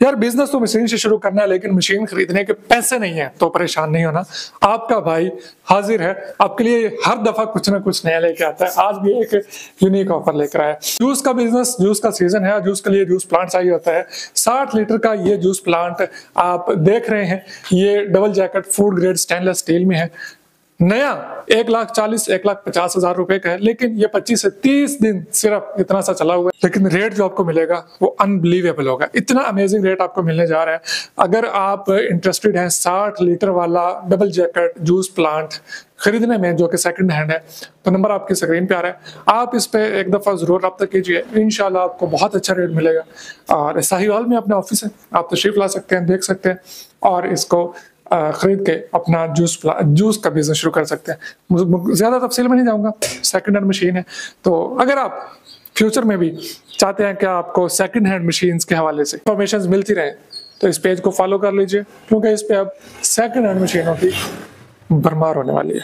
यार बिजनेस तो मशीन से शुरू करना है, लेकिन मशीन खरीदने के पैसे नहीं है तो परेशान नहीं होना। आपका भाई हाजिर है आपके लिए, हर दफा कुछ ना कुछ नया लेके आता है। आज भी एक यूनिक ऑफर लेकर आया। जूस का बिजनेस, जूस का सीजन है, जूस के लिए जूस प्लांट चाहिए होता है। 60 लीटर का ये जूस प्लांट आप देख रहे हैं, ये double jacket food grade stainless steel में है। नया 1,40,000-1,50,000 रुपए का है, लेकिन ये 25 से 30 दिन सिर्फ इतना सा चला हुआ है। लेकिन रेट जो आपको मिलेगा वो अनबिलीवेबल होगा, इतना अमेजिंग रेट आपको मिलने जा रहा है। अगर आप इंटरेस्टेड हैं 60 लीटर वाला डबल जैकेट जूस प्लांट खरीदने में, जो कि सेकंड हैंड है, तो नंबर आपकी स्क्रीन पे आ रहा है, आप इस पे एक दफा जरूर रब्ता कीजिए। इंशाल्लाह आपको बहुत अच्छा रेट मिलेगा। और साहिवाल में अपने ऑफिस है, आप तशरीफ ला सकते हैं, देख सकते हैं और इसको खरीद के अपना जूस का बिजनेस शुरू कर सकते हैं। ज्यादा तफसील में नहीं जाऊंगा, सेकंड हैंड मशीन है। तो अगर आप फ्यूचर में भी चाहते हैं कि आपको सेकंड हैंड मशीन्स के हवाले से इंफॉर्मेशन मिलती रहे, तो इस पेज को फॉलो कर लीजिए, क्योंकि इस पे अब सेकंड हैंड मशीनों की भरमार होने वाली है।